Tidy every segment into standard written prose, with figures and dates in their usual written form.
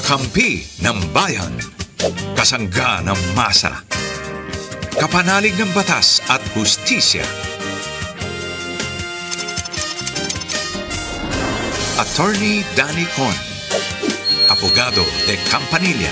Kakampi ng bayan. Kasangga ng masa. Kapanalig ng batas at hustisya. Attorney Danny Con. Abogado de Campanilla.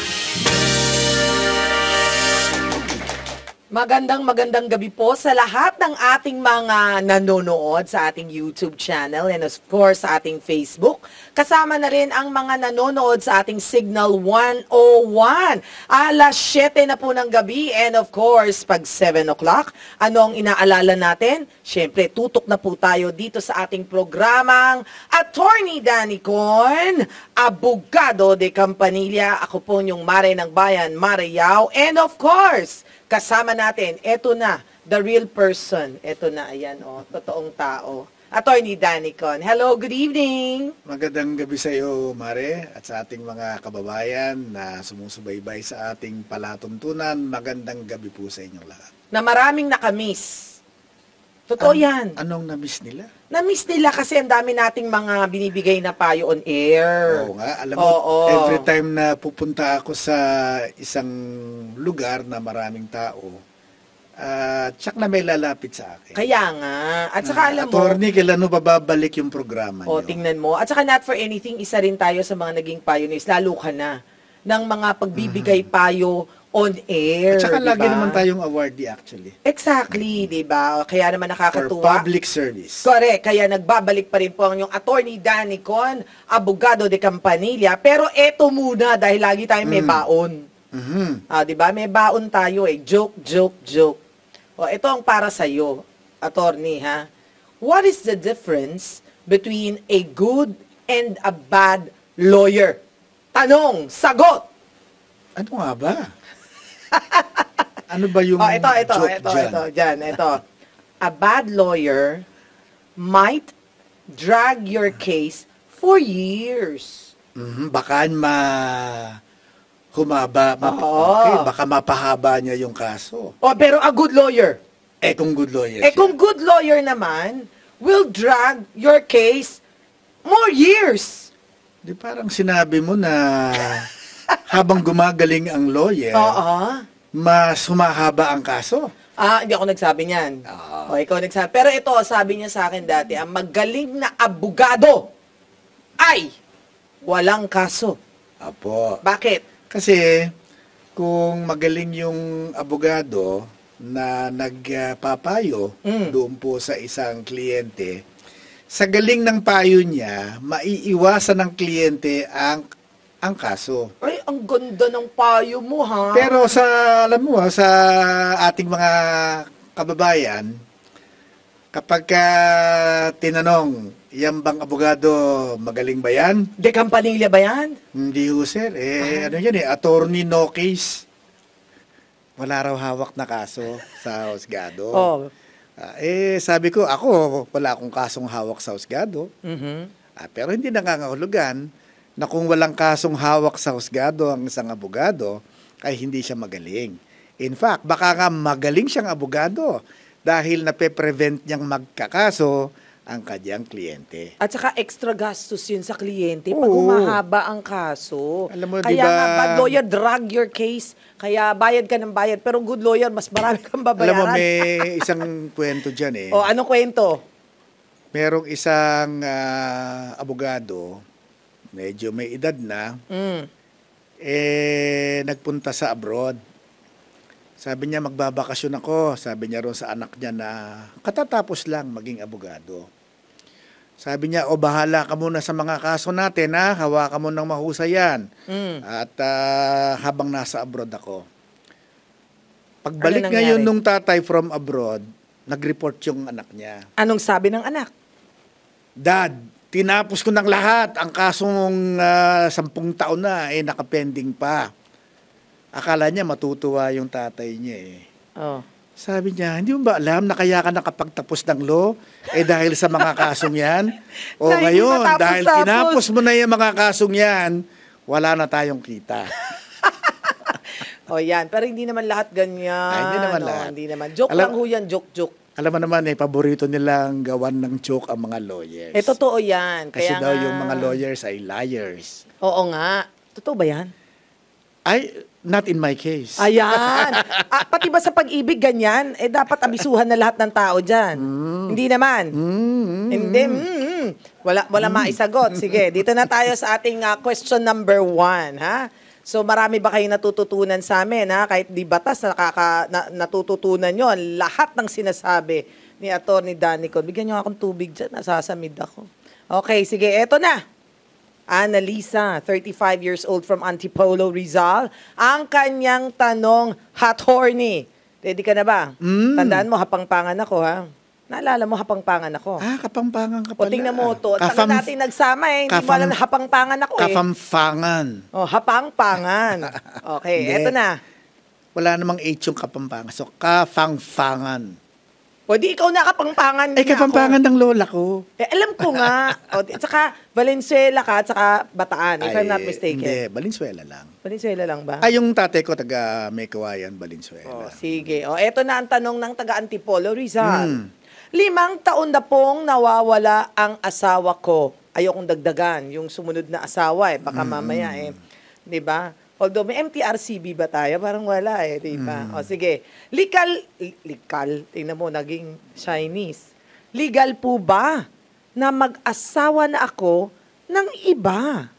Magandang gabi po sa lahat ng ating mga nanonood sa ating YouTube channel and of course sa ating Facebook. Kasama na rin ang mga nanonood sa ating Signal 101. Alas 7 na po ng gabi and of course pag 7 o'clock, ano ang inaalala natin? Siyempre, tutok na po tayo dito sa ating programang Attorney Danny Con, Abogado de Campanilla. Ako po yung Mare ng Bayan, Mare Yao. And of course, kasama natin, eto na, the real person. Eto na, ayan, totoong tao. Attorney Danny Con. Hello, good evening. Magandang gabi sa iyo, Mare, at sa ating mga kababayan na sumusubaybay sa ating palatuntunan. Magandang gabi po sa inyong lahat. Na maraming nakamiss. Totoo yan. Anong na-miss nila? Na-miss nila kasi ang dami nating mga binibigay na payo on air. Oo nga, alam mo, every time na pupunta ako sa isang lugar na maraming tao, tsak na may lalapit sa akin. Kaya nga. At saka alam mo, Attorney, kailan mo babalik yung programa niyo? tingnan mo. At saka not for anything, isa rin tayo sa mga naging pioneers, lalo ka na, ng mga pagbibigay payo on air. At saka lagi diba? naman tayong awardee actually. Exactly, di ba? Kaya naman For nakakatuwa. public service. Correct. Kaya nagbabalik pa rin po ang yung Attorney Danny Con, Abogado de Campanilla. Pero eto muna, dahil lagi tayong may baon. Di ba? May baon tayo eh. Joke. Ito ang para sa'yo, Attorney, ha? What is the difference between a good and a bad lawyer? Tanong, sagot! Ano nga ba? Ano ba yung ito, dyan. A bad lawyer might drag your case for years. Baka humaba. Okay, baka mapahaba niya yung kaso. Pero a good lawyer. Kung good lawyer Kung good lawyer naman, will drag your case more years. Di parang sinabi mo na habang gumagaling ang lawyer, mas humahaba ang kaso. Hindi ako nagsabi niyan. Ikaw nagsabi. Pero ito, sabi niya sa akin dati, ang magaling na abogado ay walang kaso. Apo. Bakit? Kasi kung magaling yung abogado na nagpapayo doon po sa isang kliyente, sa galing ng payo niya, maiiwasan ng kliyente ang kaso. Ay, ang ganda ng payo mo, ha? Pero alam mo, sa ating mga kababayan, kapag tinanong, yan bang abogado, magaling ba yan? De Campanilla ba yan? Hindi ho, sir. Ano yan attorney no case. Wala raw hawak na kaso sa husgado. Sabi ko, ako, wala akong kasong hawak sa husgado. Pero hindi nangangahulugan na kung walang kasong hawak sa husgado ang isang abogado, ay hindi siya magaling. In fact, baka nga magaling siyang abogado dahil nape-prevent niyang magkakaso ang kanyang kliyente. At saka extra gastos yun sa kliyente pag humahaba ang kaso. Alam mo, kaya diba, nga, bad lawyer, drag your case. Kaya bayad ka ng bayad. Pero good lawyer, mas marami kang babayaran. Alam mo, may isang kwento dyan anong kwento? Merong isang abogado, medyo may edad na, nagpunta sa abroad. Sabi niya, magbabakasyon ako. Sabi niya ron sa anak niya na katatapos lang maging abogado. Sabi niya, bahala ka muna sa mga kaso natin, ha? Hawakan mo ng mahusay yan. At habang nasa abroad ako. Pagbalik ngayon nung tatay from abroad, nag-report yung anak niya. Anong sabi ng anak? Dad, tinapos ko ng lahat. Ang kasong 10 taon na, nakapending pa. Akala niya matutuwa yung tatay niya Sabi niya, hindi mo ba alam na kaya ka nakapagtapos ng law? Dahil sa mga kasong yan? Ngayon, dahil tinapos mo na yung mga kasong yan, wala na tayong kita. Yan. Pero hindi naman lahat ganyan. Hindi naman lahat. Hindi naman. Joke lang ho yan, joke. Alam mo naman, paborito nilang gawan ng joke ang mga lawyers. Totoo yan. Kasi Kaya daw nga, yung mga lawyers ay liars. Oo nga. Totoo ba yan? Ay, not in my case. Ayan. Pati ba sa pag-ibig ganyan? Dapat abisuhan na lahat ng tao dyan. Hindi naman. Hindi. Wala maisagot. Sige, dito na tayo sa ating question number 1. Ha? So marami ba kayong natututunan sa amin? Ha? Kahit di batas, natututunan nyo. Lahat ng sinasabi ni Atty. Danicon. Bigyan nyo akong tubig dyan. Nasasamid ako. Okay, sige. Eto na. Annalisa, 35 years old from Antipolo, Rizal. Ang kanyang tanong, hot horny. Ready ka na ba? Tandaan mo, hapangpangan ako, ha? Naalala mo, hapangpangan ako. Kapampangan ka O pala. tingnan mo to. Tagal natin nagsama Hindi mo alam na hapangpangan ako Kapampangan. Hapangpangan. Okay, eto na. Wala namang H yung kapampangan. So, kafangfangan. O di ikaw na kapangpangan na Kapampangan ng lola ko. alam ko nga. Tsaka Valenzuela ka, tsaka Bataan, if I'm not mistaken. Hindi, Valenzuela lang. Valenzuela lang ba? Yung tatay ko, taga Mekawayan, Valenzuela. Sige. Eto na ang tanong ng taga Antipolo, Rizal. 5 taon na pong nawawala ang asawa ko. Ayokong dagdagan yung sumunod na asawa baka mamaya 'di ba? Although may MTRCB ba tayo? Parang wala 'di ba? O sige. Legal, tingnan mo naging Chinese. Legal po ba na mag-asawa na ako ng iba?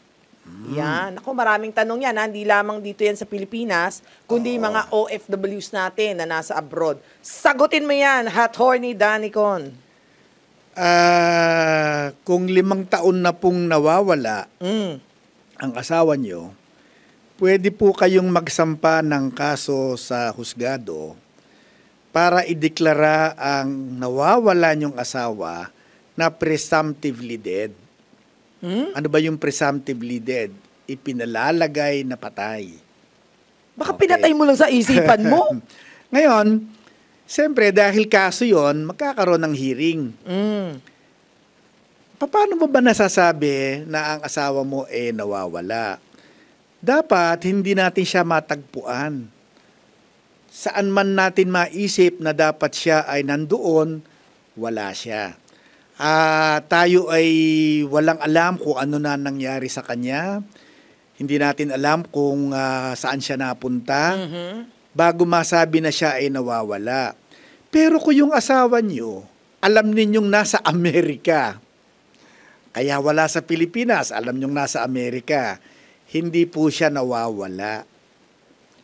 Yan. Ako, maraming tanong yan. Hindi lamang dito yan sa Pilipinas, kundi mga OFWs natin na nasa abroad. Sagutin mo yan, hot horny Danicon. Kung 5 taon na pong nawawala ang asawa nyo, pwede po kayong magsampa ng kaso sa husgado para ideklara ang nawawala nyong asawa na presumptively dead. Ano ba yung presumptively dead? Ipinalalagay na patay. Baka pinatay mo lang sa isipan mo. Ngayon, siyempre dahil kaso yon, magkakaroon ng hearing. Paano mo ba nasasabi na ang asawa mo nawawala? Dapat hindi natin siya matagpuan. Saan man natin maisip na dapat siya ay nandoon, wala siya. Tayo ay walang alam kung ano na nangyari sa kanya. Hindi natin alam kung saan siya napunta. Bago masabi na siya ay nawawala. Pero kung yung asawa nyo, alam ninyong nasa Amerika. Kaya wala sa Pilipinas, alam nyong nasa Amerika. Hindi po siya nawawala.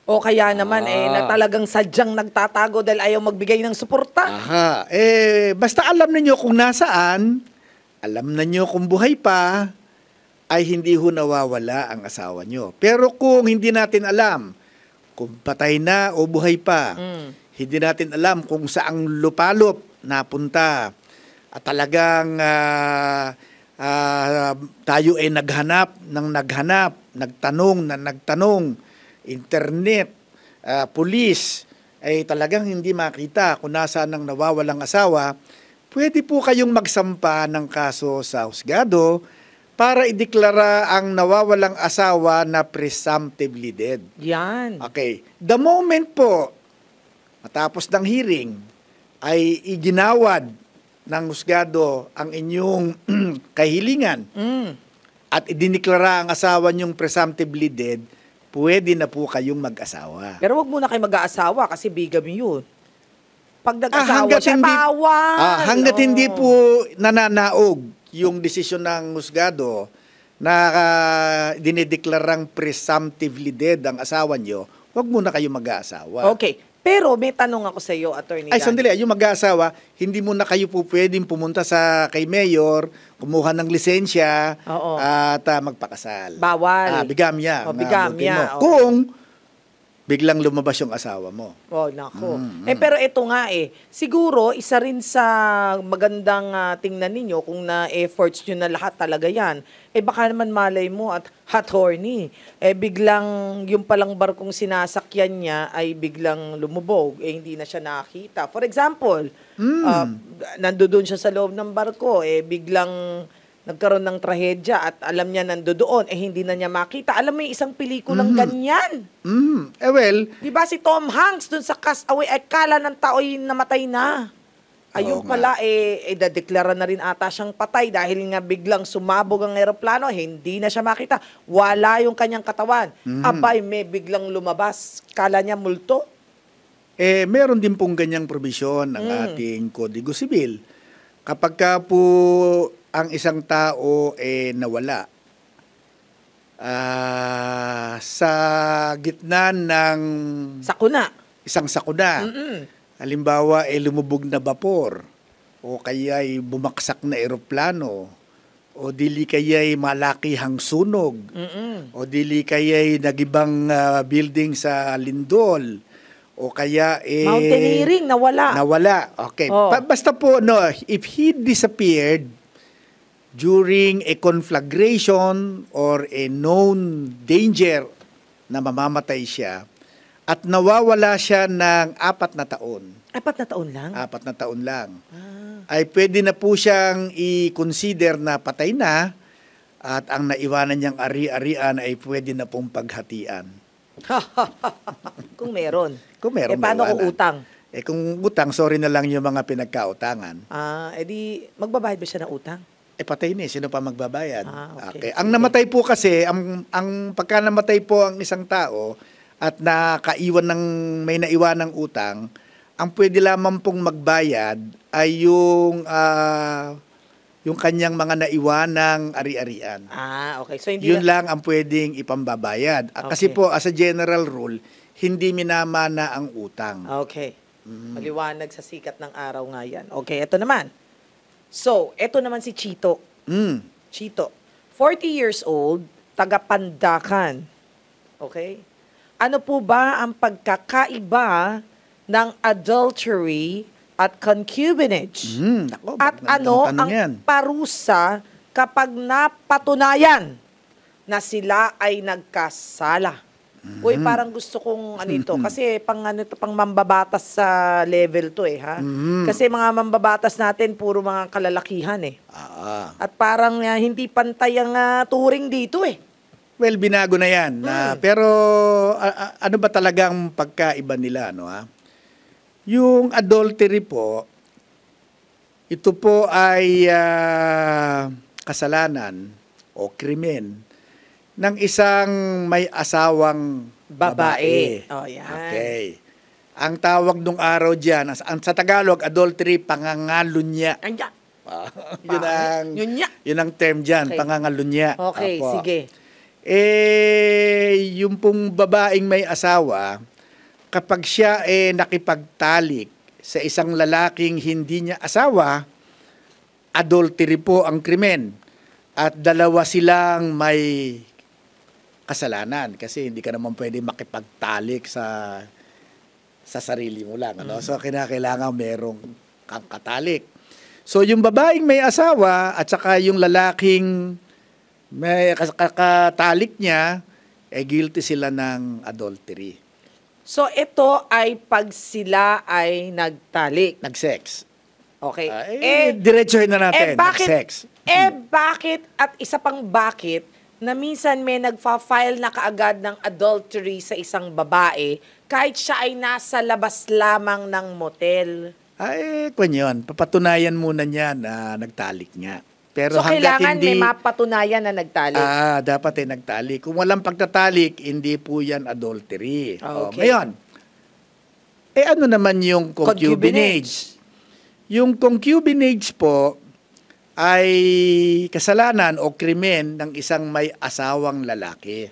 O kaya naman na talagang sadyang nagtatago dahil ayaw magbigay ng suporta. Basta alam niyo kung nasaan, alam niyo kung buhay pa, ay hindi ho nawawala ang asawa niyo. Pero kung hindi natin alam kung patay na o buhay pa, hindi natin alam kung saang lupalop napunta, at talagang tayo ay naghanap, nagtanong, internet, pulis, ay talagang hindi makita kung nasaan ang nawawalang asawa, pwede po kayong magsampa ng kaso sa husgado para ideklara ang nawawalang asawa na presumptively dead. Yan. Okay. The moment po, matapos ng hearing, ay iginawad ng husgado ang inyong kahilingan at idineklara ang asawa niyong presumptively dead, pwede na po kayong mag-asawa. Pero wag muna kayo mag-aasawa kasi bigamy yun. Pag nag-asawa siya, bawal. Hanggat hindi po nananaog yung desisyon ng husgado na dinideklarang presumptively dead ang asawa nyo, wag muna kayo mag-aasawa. Okay. Pero may tanong ako sa iyo, Atty. Ay, sandali. Yung mag-aasawa, hindi mo na kayo po pwedeng pumunta kay Mayor, kumuha ng lisensya, at magpakasal. Bawal. Bigamya. Bigamya. Kung biglang lumabas yung asawa mo. Oh, nako. Pero ito nga siguro isa rin sa magandang tingnan ninyo kung na-efforts nyo na lahat talaga yan, baka naman malay mo at hot horny. Biglang yung palang barkong sinasakyan niya ay biglang lumubog, hindi na siya nakita. For example, nandoon siya sa loob ng barko, biglang nagkaroon ng trahedya at alam niya nandoon, hindi na niya makita. Alam mo yung isang pelikulang ganyan. Well, di ba si Tom Hanks dun sa Castaway, kala ng tao yung namatay na. Ayun Oo pala, dadeklara na rin ata siyang patay dahil nga biglang sumabog ang eroplano, hindi na siya makita. Wala yung kanyang katawan. Abay, may biglang lumabas. Kala niya multo. Meron din pong ganyang probisyon ng ating Kodigo Sibil. Kapag ka po ang isang tao nawala sa gitna ng Sakuna. isang sakuna, halimbawa lumubog na bapor, o kaya'y bumaksak na eroplano, o dili kaya'y malakihang sunog, o dili kaya'y nagibang building sa lindol, o kaya Mountaineering, nawala. nawala. Okay. Oh. Basta po, no, if he disappeared during a conflagration or a known danger na mamamatay siya, at nawawala siya ng 4 na taon, 4 na taon lang? 4 na taon lang, ay pwede na po siyang i-consider na patay na, at ang naiwanan niyang ari-arian ay pwede na pong paghatian. Kung meron. Kung meron paano naiwanan. kung utang? Kung utang, sorry na lang yung mga pinagkautangan. Edi, magbabayad ba siya ng utang? Patay na, sino pa magbabayad? Okay. Ang namatay po kasi, ang pagka namatay po ang isang tao at may naiwan ng utang, ang pwede lamang pong magbayad ay yung kanyang mga naiwanang ari-arian. Okay. So, hindi Yun lang ang pwedeng ipambabayad. Kasi po, as a general rule, hindi minamana ang utang. Okay. Maliwanag sa sikat ng araw nga yan. Okay, ito naman. So, ito naman si Chito. Chito. 40 years old, taga-Pandacan. Okay? Ano po ba ang pagkakaiba ng adultery at concubinage? At ano ang parusa kapag napatunayan na sila ay nagkasala? Uy, parang gusto kong kasi pang mambabatas sa level to ha. Kasi mga mambabatas natin puro mga kalalakihan At parang hindi pantay ang turing dito Well, binago na yan. Pero ano ba talagang pagkaiba nila, no ha? Yung adultery po, ito po ay kasalanan o krimen ng isang may asawang babae. Oh, yan. Okay. Ang tawag nung araw diyan, sa Tagalog, adultery, pangangalunya. Anya. Yun ang term diyan, Okay. pangangalunya. Okay, Apo. sige. Yung pong babaeng may asawa, kapag siya nakipagtalik sa isang lalaking hindi niya asawa, adultery po ang krimen. At dalawa silang may kasalanan kasi hindi ka naman pwede makipagtalik sa sarili mo lang. So, kailangan merong kang katalik. So, yung babaeng may asawa at saka yung lalaking may kakatalik niya, guilty sila ng adultery. So, ito ay pag sila ay nagtalik. Nag-sex. Okay. Diretsohin na natin. Bakit? Nag-sex. Bakit? At isa pang bakit na minsan may nagfa-file na kaagad ng adultery sa isang babae kahit siya ay nasa labas lamang ng motel? Kung yun, papatunayan muna niya na nagtalik niya. Pero so, kailangan may mapatunayan na nagtalik? Dapat nagtalik. Kung walang pagtatalik, hindi po yan adultery. Okay. Ngayon, ano naman yung concubinage? Yung concubinage po ay kasalanan o krimen ng isang may asawang lalaki.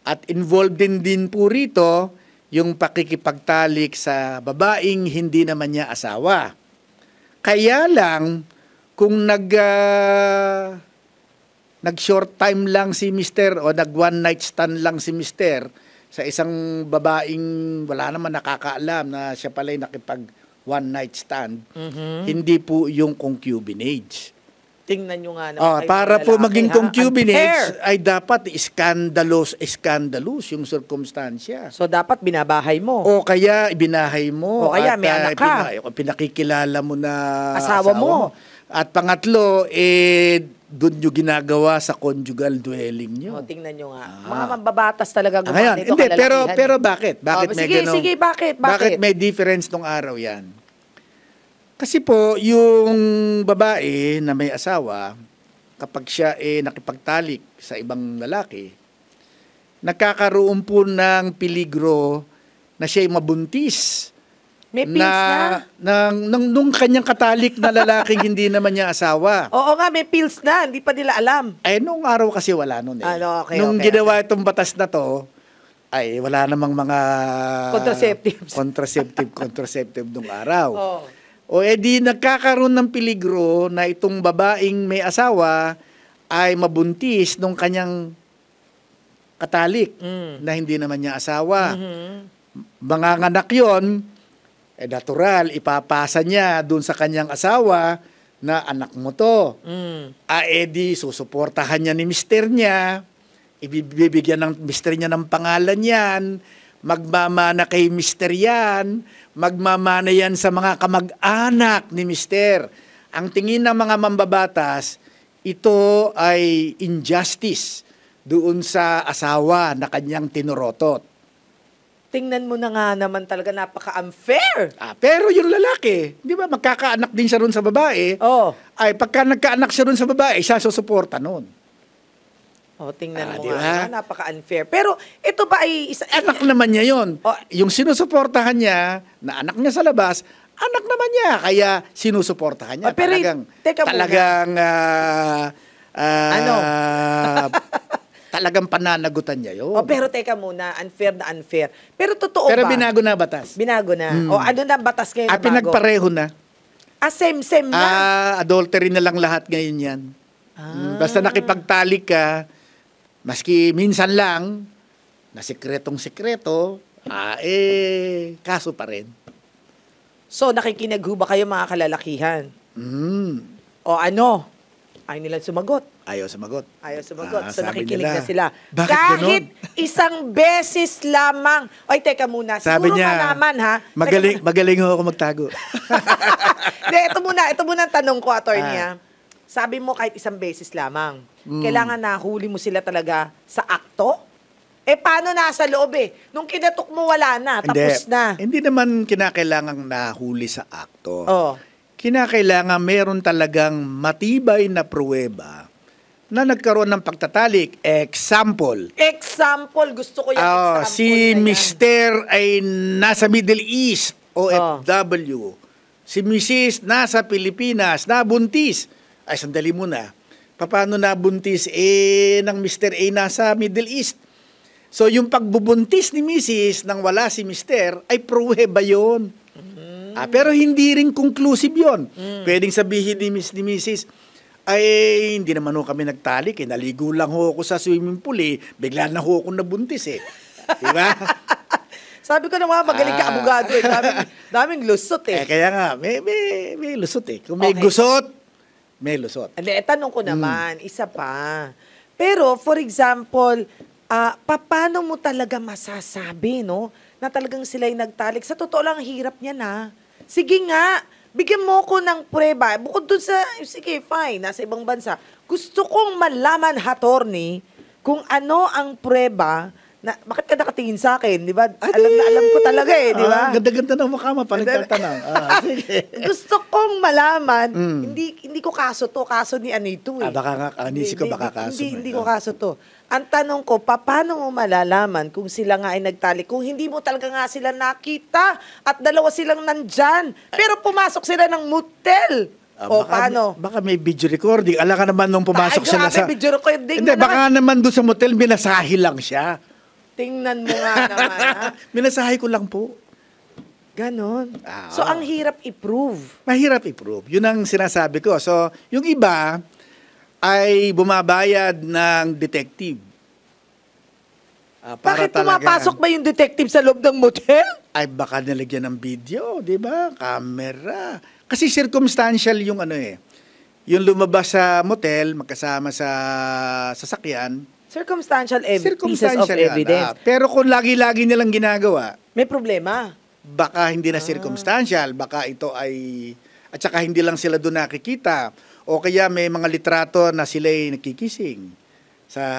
At involved din po rito yung pakikipagtalik sa babaeng hindi naman niya asawa. Kaya lang, kung nag-short time lang si mister o nag-one night stand lang si mister sa isang babaeng wala naman nakakaalam na siya pala'y nakipag one night stand, hindi po yung concubinage. Tingnan nyo nga naman. Para po maging concubinage ay dapat scandalous yung circumstansya. So, dapat binabahay mo. O kaya ibinahay mo. O kaya may anak ka. Pinakikilala mo na asawa mo. At pangatlo, doon yung ginagawa sa conjugal dwelling nyo. Tingnan nyo nga. Mga mambabatas talaga gumawa nito. Hindi, pero bakit? Bakit may sige, bakit? Bakit may difference nung araw yan? Kasi po, yung babae na may asawa, kapag siya nakipagtalik sa ibang lalaki, nagkakaroon po ng peligro na siya'y mabuntis. May pills na. Nung kanyang katalik na lalaking hindi naman niya asawa. Oo nga, may pills na. Hindi pa nila alam. Ay, nung araw kasi wala nun eh. Okay, nung okay, ginawa itong batas na to, ay wala namang mga contraceptive nung araw. Oh. O edi nagkakaroon ng peligro na itong babaeng may asawa ay mabuntis nung kanyang katalik na hindi naman niya asawa. Manganganak yun, natural, ipapasa niya dun sa kanyang asawa na anak mo to. Edi susuportahan niya ni mister niya, ibibigyan ng mister niya ng pangalan yan, magmamana kay mister yan, magmamana yan sa mga kamag-anak ni mister. Ang tingin ng mga mambabatas, ito ay injustice doon sa asawa na kanyang tinurotot. Tingnan mo na nga naman talaga, napaka-unfair. Pero yung lalaki, di ba, magkakaanak din siya ron sa babae, ay pagka nagkaanak siya ron sa babae, siya susuporta nun. Tingnan mo diba? nga, napaka-unfair. Pero ito ba ay anak naman niya yun. Yung sinusuportahan niya, na anak niya sa labas, anak naman niya, kaya sinusuportahan niya. Pero talagang talagang pananagutan niya yun. Pero teka muna, unfair na unfair. Pero totoo Pero ba? binago na batas. Binago na. Ano na batas ngayon na bago? Pinagpareho na. Same na. Adultery na lang lahat ngayon yan. Basta nakipagtalik ka, maski minsan lang, na sikretong-sikreto, kaso pa rin. So, nakikinig ba kayo mga kalalakihan? O ano? Ayaw nilang sumagot. Ayaw sumagot. So, nakikinig na sila. Bakit kahit ganun? isang beses lamang. Teka muna. Sabi Siguro niya, malaman, ha? Magaling ho ako magtago. Ito muna ang tanong ko, attorney. Sabi mo kahit isang beses lamang. Kailangan nahuli mo sila talaga sa akto? Paano nasa loob Nung kinatok mo, wala na. Tapos na. Hindi naman kinakailangang nahuli sa akto. Kinakailangan meron talagang matibay na pruweba na nagkaroon ng pagtatalik. Example, gusto ko yung example si na yan. Mister ay nasa Middle East, OFW. Si Mrs. nasa Pilipinas, nabuntis. Ay, sandali muna. Paano nabuntis ng Mr. A nasa Middle East? So, yung pagbubuntis ni Mrs. nang wala si Mr. ay pruweba yun. Pero hindi rin conclusive yun. Pwedeng sabihin ni Mrs. ay hindi naman ho kami nagtalik naligo lang ho ako sa swimming pool bigla na ho ako nabuntis diba? Sabi ko naman, magaling ka abogado daming lusot kaya nga, may lusot Kung may gusot, may lusot. Tanong ko naman, isa pa. Pero, for example, paano mo talaga masasabi, no, na talagang sila'y nagtalik? Sa totoo lang, hirap niya na. Sige nga, bigyan mo ko ng prueba. Bukod dun sa, sige, fine, nasa ibang bansa. Gusto kong malaman, attorney, kung ano ang prueba na, bakit ka nakatingin sa akin, di ba? Alam ko talaga di ba? Ganda-ganda ng mukha mo, panagtatanong. Sige. Gusto kong malaman, hindi ko kaso to, kaso ni Anito Baka nga, anisip ko baka kaso. Hindi ko kaso to. Ang tanong ko, paano mo malalaman kung sila nga ay nagtalik? Kung hindi mo talaga nga sila nakita at dalawa silang nandyan, pero pumasok sila ng motel. Paano? Baka may video recording. Alam ka naman nung pumasok sila sa... video recording Hindi, baka naman doon sa motel, binasahi lang siya. Tingnan mo nga naman, ha? Binasahi ko lang po. Ganon. So, ang hirap i-prove. Mahirap i-prove. Yun ang sinasabi ko. So, yung iba ay bumabayad ng detective. Bakit pumapasok ba yung detective sa loob ng motel? Ay, baka nilagyan ng video, di ba? Camera. Kasi circumstantial yung yung lumabas sa motel, magkasama sa sasakyan. Circumstantial pieces of evidence. Pero kung lagi-lagi nilang ginagawa, may problema. Baka hindi na circumstantial, baka ito ay, at saka hindi lang sila doon nakikita, o kaya may mga litrato na sila'y nakikising.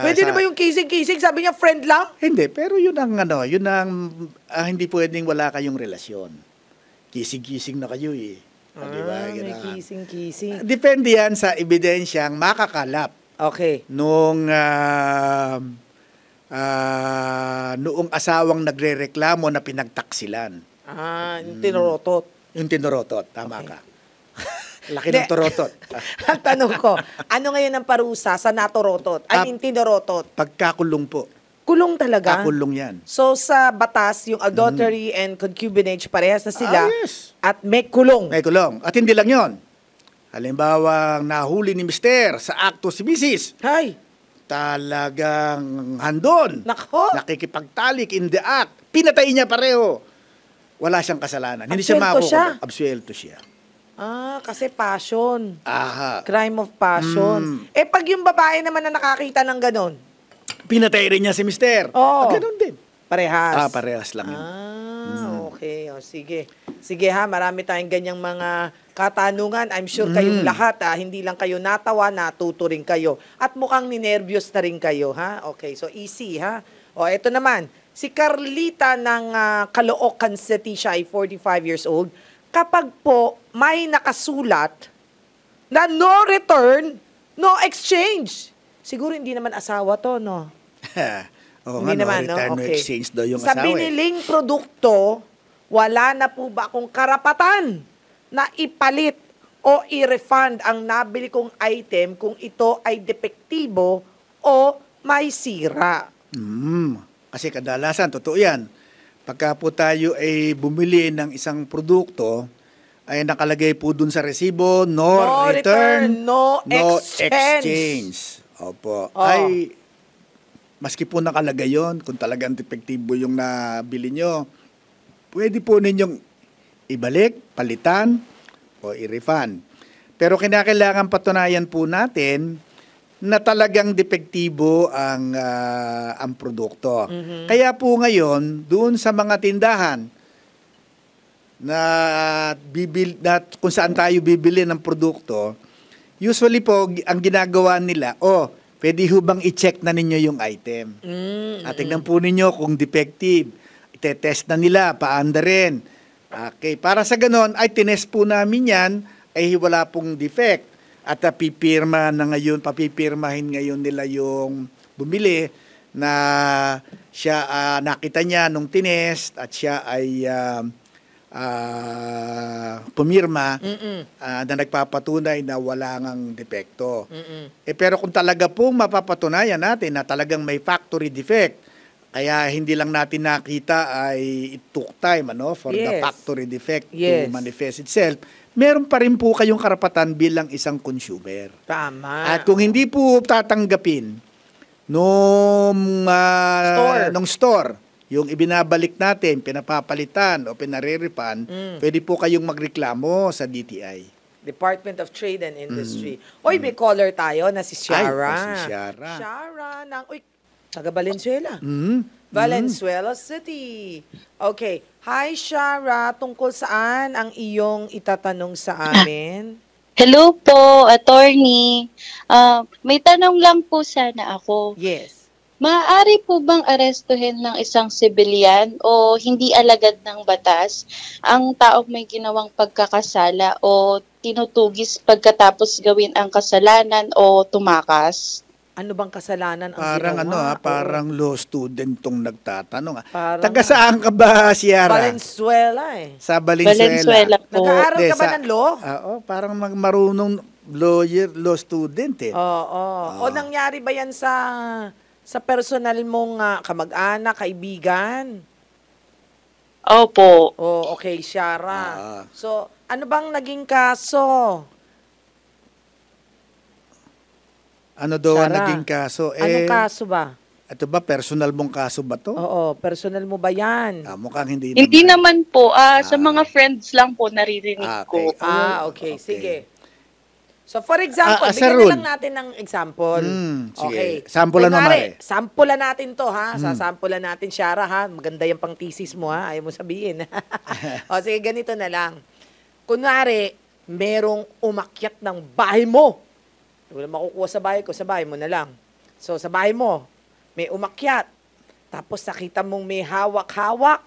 Pwede na ba yung kissing-kissing? Sabi niya, friend lang? Hindi, pero yun ang hindi pwedeng wala kayong relasyon. Kissing-kissing na kayo Di ba? May Gano'n. kissing-kissing. Depende yan sa ebidensyang makakalap Okay. noong asawang nagrereklamo na pinagtaksilan. Yung tinorotot. Yung tinorotot, tama ka. Laki Hindi. ng torotot. Ang tanong ko, ano ngayon ang parusa sa natorotot? I mean, tinorotot. Pagkakulong po. Kulong talaga? Kakulong yan. So, sa batas, yung adultery and concubinage, parehas na sila. Yes. At may kulong. May kulong. At hindi lang yon. Halimbawa, nahuli ni Mister sa akto si Mrs. Hay! Talagang handon. Nako! Nakikipagtalik in the act. Pinatay niya pareho. Wala siyang kasalanan. Hindi siya Absuelto siya? makukulong. Absuelto siya. Kasi passion. Aha. Crime of passion. Pag yung babae naman na nakakita ng ganon, Pinatay rin niya si Mister. Oo. Ganun din. parehas. Parehas lang yun. Okay. O, sige. Sige ha, marami tayong ganyang mga katanungan. I'm sure kayong lahat, hindi lang kayo natawa, natuto rin kayo. At mukhang ninervyos na rin kayo, ha? Okay, so easy, ha? O, eto naman. Si Carlita ng Caloocan City, siya ay 45 years old. Kapag po may nakasulat na no return, no exchange. Siguro hindi naman asawa to, no? Oo Hindi nga, naman, no? Return, no Okay. exchange daw yung Sa asawa. biniling produkto, wala na po ba akong karapatan na ipalit o i-refund ang nabili kong item kung ito ay depektibo o may sira? Kasi kadalasan, totoo yan. Pagka po tayo ay bumili ng isang produkto, ay nakalagay po dun sa resibo, no return, no exchange. Opo. Ay, maski po nakalagay yun, kung talagang depektibo yung nabili nyo, pwede po ninyong ibalik, palitan, o i-refund. Pero kinakailangan patunayan po natin na talagang depektibo ang produkto. Kaya po ngayon, doon sa mga tindahan na kung saan tayo bibili ng produkto, usually po, ang ginagawa nila, pwede hubang i-check na ninyo yung item. At tingnan po ninyo kung defective. Itetest na nila, paanda rin. Okay, para sa ganon, ay tinest po namin yan, ay wala pong defect. At papipirmahin ngayon nila yung bumili na siya nakita niya nung tinest at siya ay pumirma na nagpapatunay na wala ngang depekto. Pero kung talaga pong mapapatunayan natin na talagang may factory defect, kaya hindi lang natin nakita ay it took time for the factory defect to manifest itself, meron pa rin po kayong karapatan bilang isang consumer. Tama. At kung hindi po tatanggapin nung store, yung ibinabalik natin, pinapapalitan o pinare-refund, pwede po kayong magreklamo sa DTI. Department of Trade and Industry. May caller tayo na si Shara. Si Shara. Shara ng, taga Valenzuela. Valenzuela City. Okay. Hi, Shara. Tungkol saan ang iyong itatanong sa amin? Hello po, attorney. May tanong lang po sana ako. Yes. Maaari po bang arestuhin ng isang sibilyan o hindi alagad ng batas ang taong may ginawang pagkakasala o tinutugis pagkatapos gawin ang kasalanan o tumakas? Ano bang kasalanan ang Parang ginawa? parang law student tong nagtatanong. Parang Taga saan ka ba, Sierra? Valenzuela Sa Valenzuela. po. Nag-aaral ka ba ng law? Parang marunong law student eh. O nangyari ba yan sa personal mong kamag-anak, kaibigan? Opo. Okay, Shara. So, ano bang naging kaso? Ano daw ang Shara, naging kaso? Anong kaso ba? Ito ba, personal mong kaso ba to? Oo, personal mo ba yan? Mukhang hindi Hindi naman po. Sa mga friends lang po naririnig ko. Okay. Sige. So, for example, as a bigyan rule. na lang natin ng example. Sige. Okay. Sampulan mo, Kunwari, Mare. sampulan natin to, ha? Sasampulan natin, Shara, ha? Maganda yung pang thesis mo, ha? Ayaw mo sabihin. Sige, ganito na lang. Kunwari, merong umakyat ng bahay mo. Wala makukuha sa bahay ko, sa bahay mo na lang. So, sa bahay mo, may umakyat. Tapos nakita mong may hawak-hawak.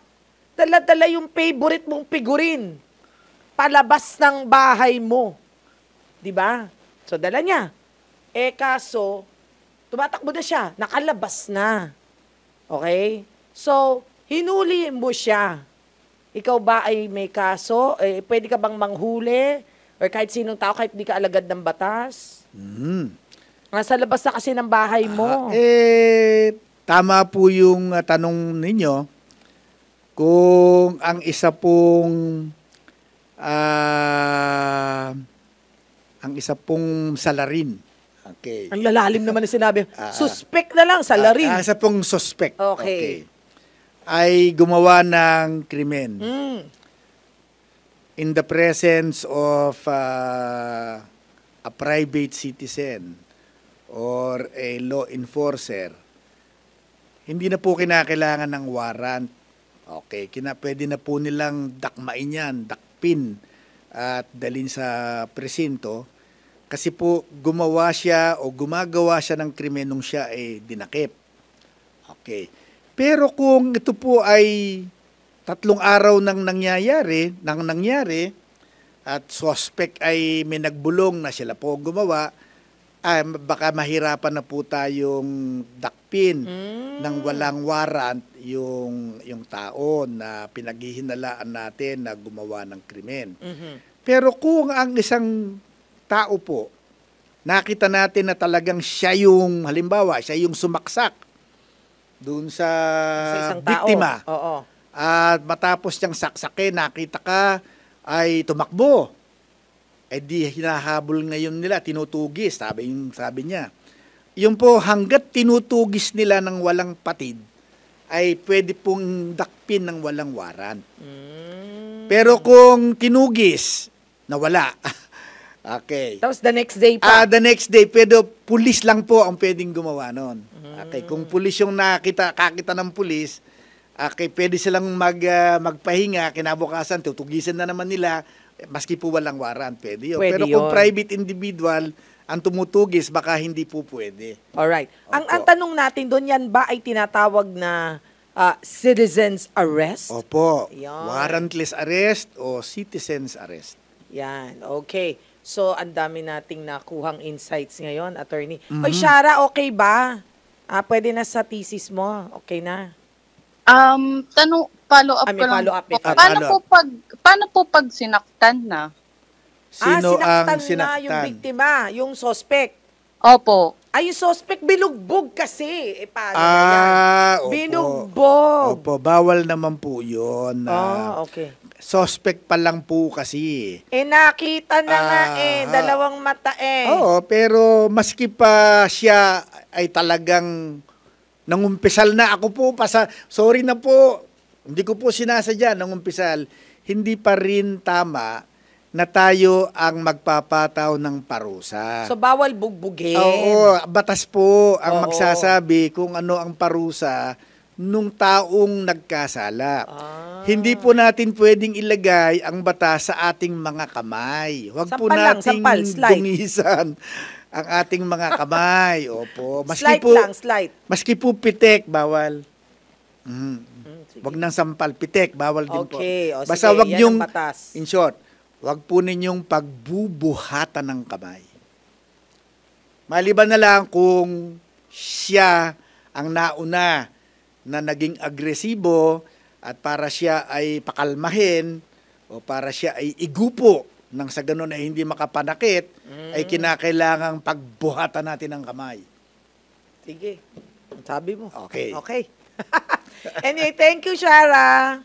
Dala-dala yung favorite mong figurin. palabas ng bahay mo. 'Di ba? So, dala niya. Kaso, tumatakbo na siya. Nakalabas na. Okay? So, hinuli mo siya. Ikaw ba ay may kaso? Pwede ka bang manghuli? Or kahit sinong tao, kahit di ka alagad ng batas? Nasa labas na kasi ng bahay mo. Tama po yung tanong ninyo. Kung ang isa pong salarin. Okay. Ang lalalim naman na sinabi. Suspect na lang, salarin. Isa pong suspect. Okay. Ay gumawa ng krimen. In the presence of a private citizen or a law enforcer, hindi na po kinakailangan ng warrant. Okay, pwede na po nilang dakmain yan, dakpin at dalhin sa presinto kasi po gumagawa siya ng krimen nung siya ay dinakip. Okay. Pero kung ito po ay 3 araw nang nangyari at suspect ay may nagbulong na sila po gumawa, baka mahirapan na po tayong dakpin ng walang warrant yung tao na pinaghihinalaan natin na gumawa ng krimen. Pero kung ang isang tao po, nakita natin na talagang siya yung, halimbawa, siya yung sumaksak doon sa isang biktima. tao. Oo. At matapos niyang saksakin, nakita ka ay tumakbo. Di hinahabol ngayon nila, tinutugis, sabi niya. Yung po, hanggat tinutugis nila ng walang patid, ay pwede pong dakpin ng walang warrant. Pero kung tinugis, nawala. Okay. Tapos the next day pa. The next day, pero pulis lang po ang pwedeng gumawa nun. Okay, kung pulis yung kakita ng pulis, okay, pwede silang magpahinga, kinabukasan, tutugisan na naman nila, maski po walang warrant, pwede yun. Pero kung private individual ang tumutugis, baka hindi po pwede. Alright. Ang tanong natin doon, yan ba ay tinatawag na citizen's arrest? Opo. Yan. Warrantless arrest o citizen's arrest. Yan. Okay. So, ang dami nating nakuhang insights ngayon, attorney. Oy, Shara, okay ba? Pwede na sa thesis mo. Okay na? Follow-up ko lang. Follow-up. Paano po pag sinaktan na? Sino ang sinaktan na sinaktan? yung biktima, yung suspect. Opo. Yung suspect, binugbog kasi. Paano na yan? Opo. Binugbog. Opo, bawal naman po yun. Okay. Suspect pa lang po kasi. Nakita na nga dalawang mata Oo, pero maski pa siya ay talagang nangumpisal na. Ako po, sorry na po, hindi ko po sinasadya, nangumpisal. Hindi pa rin tama na tayo ang magpapataw ng parusa. So, bawal bugbugin. Oo, batas po ang Oo. magsasabi kung ano ang parusa nung taong nagkasala. Hindi po natin pwedeng ilagay ang batas sa ating mga kamay. Huwag po nating dungisan ang ating mga kamay. Opo. Slight. Maski po pitek, bawal. Huwag nang sampal. Pitek, bawal din po. Okay. Basta sige, wag yan yung, ang batas. in short, wag po ninyong pagbubuhatan ng kamay. Maliban na lang kung siya ang nauna na naging agresibo at para siya ay pakalmahin o para siya ay igupo nang sa ganun ay hindi makapanakit, ay kinakailangang pagbuhatan natin ng kamay. Sige. Sabi mo. Okay. Anyway, thank you, Shara.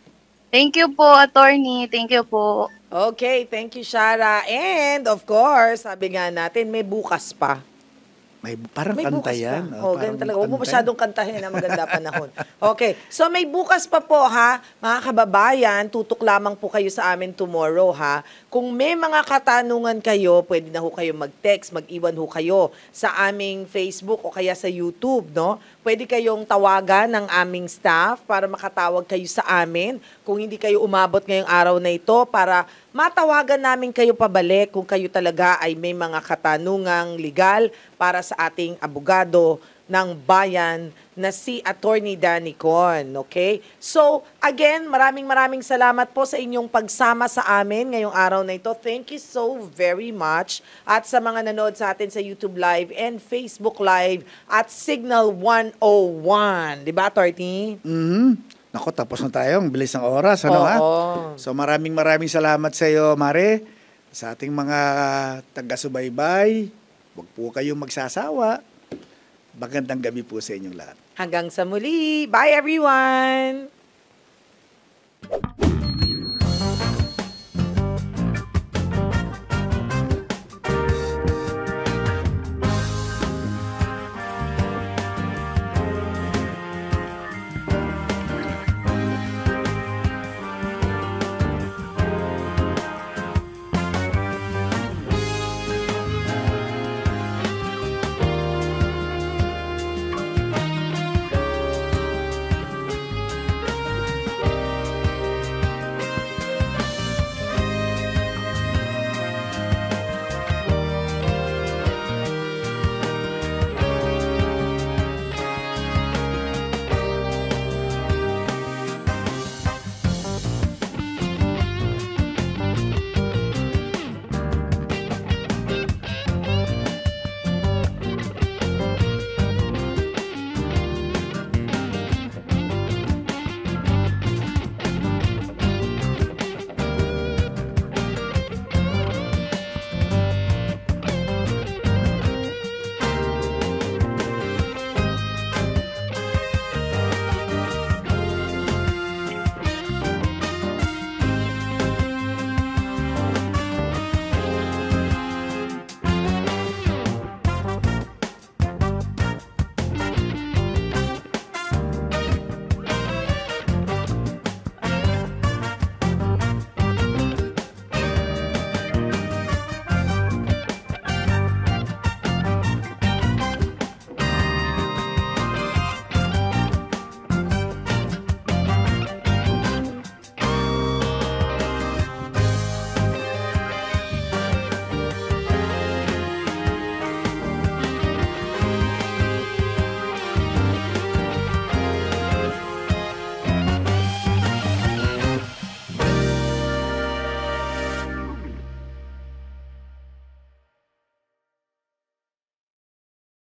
Thank you po, attorney. Thank you po. Okay, thank you, Shara. And, of course, sabi nga natin, may bukas pa. Parang May kanta bukas yan. pa. Ganun talaga. Huwag mo masyadong kantahin na maganda panahon. Okay. So, may bukas pa po, ha? Mga kababayan, tutok lamang po kayo sa amin tomorrow, ha? Kung may mga katanungan kayo, pwede na ho kayo mag-text, mag-iwan ho kayo sa aming Facebook o kaya sa YouTube, no? Pwede kayong tawagan ng aming staff para makatawag kayo sa amin. Kung hindi kayo umabot ngayong araw na ito, para matawagan namin kayo pabalik kung kayo talaga ay may mga katanungang legal para sa ating abogado ng bayan na si Attorney Danny Con. Okay? So, again, maraming salamat po sa inyong pagsama sa amin ngayong araw na ito. Thank you so very much. At sa mga nanood sa atin sa YouTube Live and Facebook Live at Signal 101. Diba, Attorney? Nako, tapos na tayo. Ang bilis ng oras. Ano, ha? So, maraming salamat sa iyo, Mare. Sa ating mga taga-subaybay. Huwag po kayong magsasawa. Magandang gabi po sa inyong lahat. Hanggang sa muli. Bye, everyone!